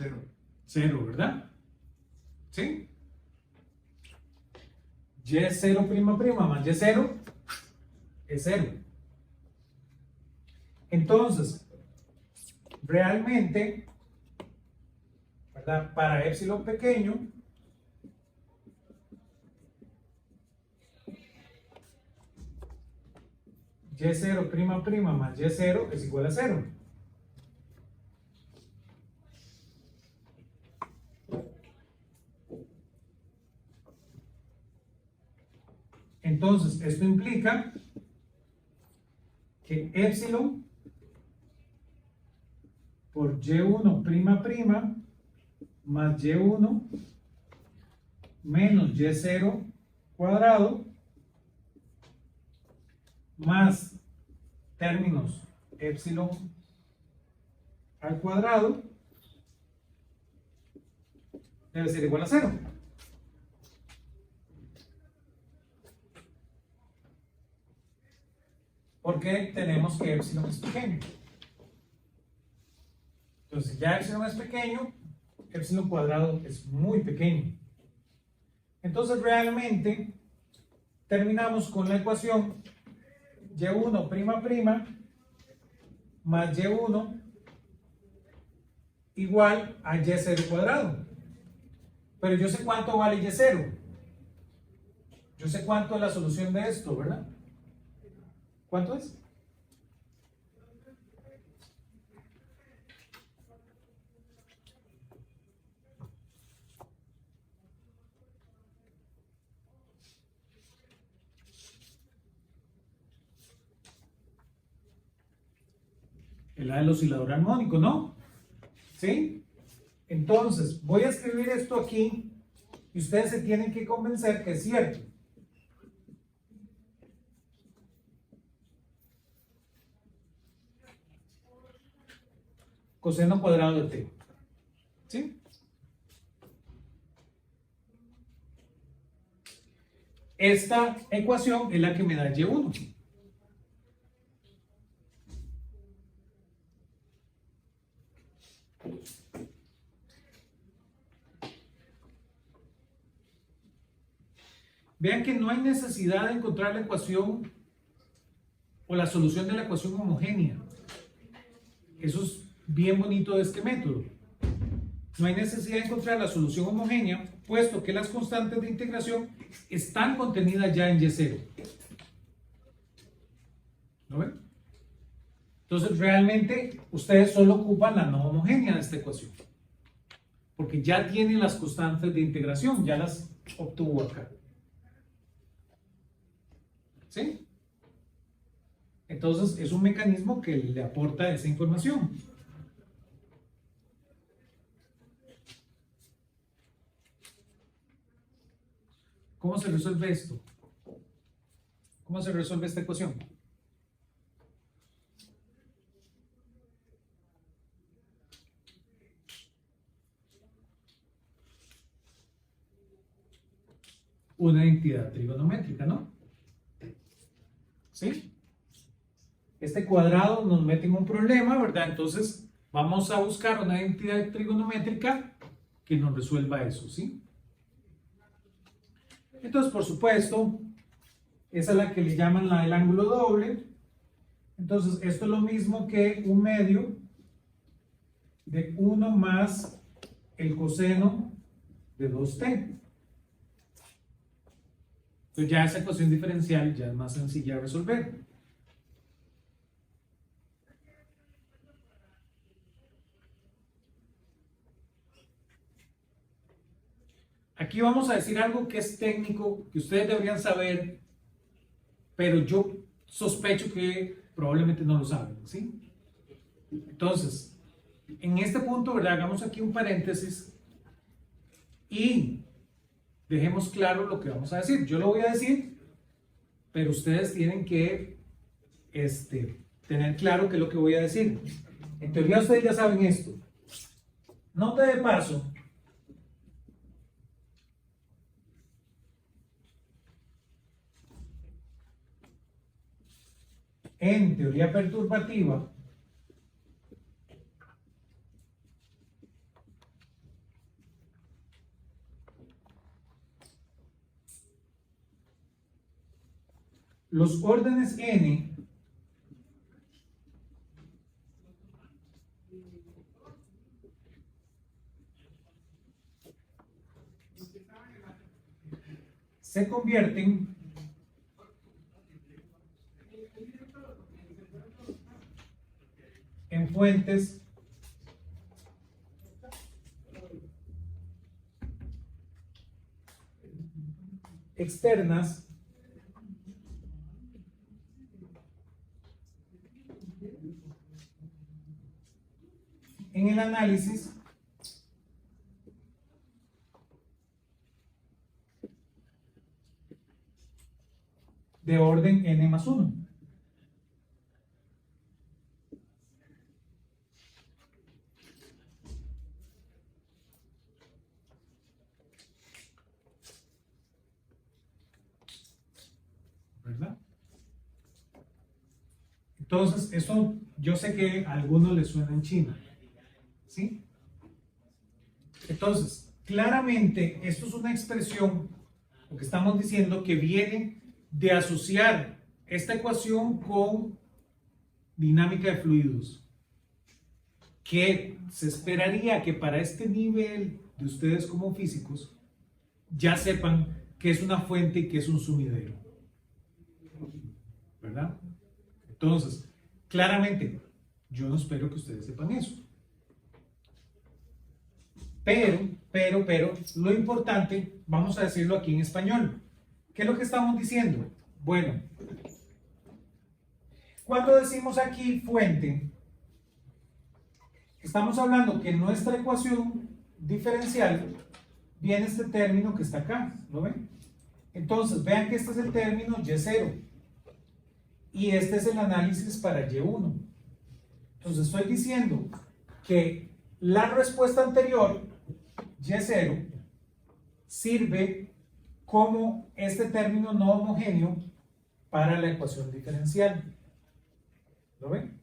Cero. 0, ¿verdad? ¿Sí? Y0 prima prima más Y0 es 0. Entonces, realmente, ¿verdad? Para épsilon pequeño, Y0 prima prima más Y0 es igual a 0. Entonces, esto implica que épsilon por Y1 prima prima más Y1 menos Y0 cuadrado más términos épsilon al cuadrado debe ser igual a 0. Porque tenemos que épsilon es pequeño. Entonces, ya épsilon es pequeño, épsilon cuadrado es muy pequeño. Entonces, realmente, terminamos con la ecuación Y1 prima prima más Y1 igual a Y0 cuadrado. Pero yo sé cuánto vale Y0. Yo sé cuánto es la solución de esto, ¿verdad? ¿Cuánto es? El del oscilador armónico, ¿no? ¿Sí? Entonces, voy a escribir esto aquí y ustedes se tienen que convencer que es cierto. Coseno cuadrado de t. ¿Sí? Esta ecuación es la que me da Y1. Vean que no hay necesidad de encontrar la ecuación o la solución de la ecuación homogénea. Eso es bien bonito de este método. No hay necesidad de encontrar la solución homogénea, puesto que las constantes de integración están contenidas ya en Y0. ¿Lo ven? Entonces, realmente, ustedes solo ocupan la no homogénea de esta ecuación. Porque ya tienen las constantes de integración, ya las obtuvo acá. ¿Sí? Entonces, es un mecanismo que le aporta esa información. ¿Cómo se resuelve esto? ¿Cómo se resuelve esta ecuación? Una entidad trigonométrica, ¿no? ¿Sí? Este cuadrado nos mete en un problema, ¿verdad? Entonces, vamos a buscar una entidad trigonométrica que nos resuelva eso, ¿sí? Entonces, por supuesto, esa es la que le llaman la del ángulo doble. Entonces, esto es lo mismo que un medio de 1 más el coseno de 2t. Entonces, ya esa ecuación diferencial ya es más sencilla de resolver. Aquí vamos a decir algo que es técnico, que ustedes deberían saber, pero yo sospecho que probablemente no lo saben, ¿sí? Entonces, en este punto, ¿verdad? Hagamos aquí un paréntesis y dejemos claro lo que vamos a decir. Yo lo voy a decir, pero ustedes tienen que tener claro qué es lo que voy a decir. En teoría ustedes ya saben esto. Nota de paso. En teoría perturbativa, los órdenes n se convierten en fuentes externas en el análisis de orden n más 1. ¿Verdad? Entonces, eso yo sé que a algunos les suena en China. ¿Sí? Entonces, claramente, esto es una expresión, lo que estamos diciendo, que viene de asociar esta ecuación con dinámica de fluidos, que se esperaría que para este nivel de ustedes como físicos ya sepan que es una fuente y que es un sumidero, ¿verdad? Entonces, claramente, yo no espero que ustedes sepan eso. Pero, lo importante, vamos a decirlo aquí en español. ¿Qué es lo que estamos diciendo? Bueno, cuando decimos aquí fuente, estamos hablando que en nuestra ecuación diferencial viene este término que está acá, ¿lo ven? Entonces, vean que este es el término Y0 y este es el análisis para Y1. Entonces, estoy diciendo que la respuesta anterior, Y0, sirve como este término no homogéneo para la ecuación diferencial. ¿Lo ven?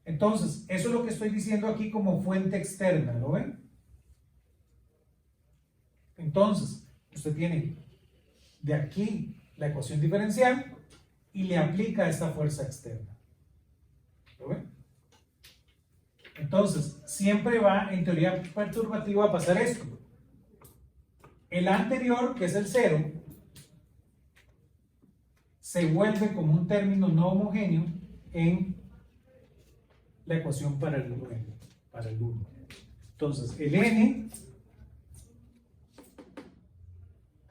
Entonces, eso es lo que estoy diciendo aquí como fuente externa. ¿Lo ven? Entonces, usted tiene de aquí la ecuación diferencial y le aplica esta fuerza externa. ¿Lo ven? Entonces, siempre va en teoría perturbativa a pasar esto. El anterior, que es el 0, se vuelve como un término no homogéneo en la ecuación para el 1. Entonces, el n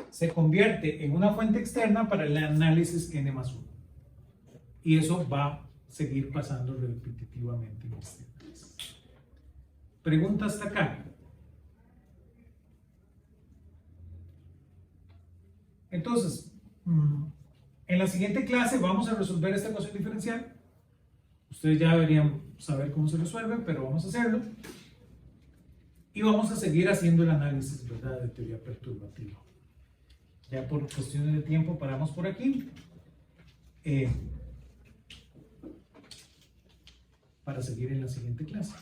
se convierte en una fuente externa para el análisis n más 1. Y eso va a seguir pasando repetitivamente en este análisis. Pregunta hasta acá. Entonces, en la siguiente clase vamos a resolver esta ecuación diferencial. Ustedes ya deberían saber cómo se resuelve, pero vamos a hacerlo. Y vamos a seguir haciendo el análisis, ¿verdad?, de teoría perturbativa. Ya por cuestiones de tiempo paramos por aquí. Para seguir en la siguiente clase.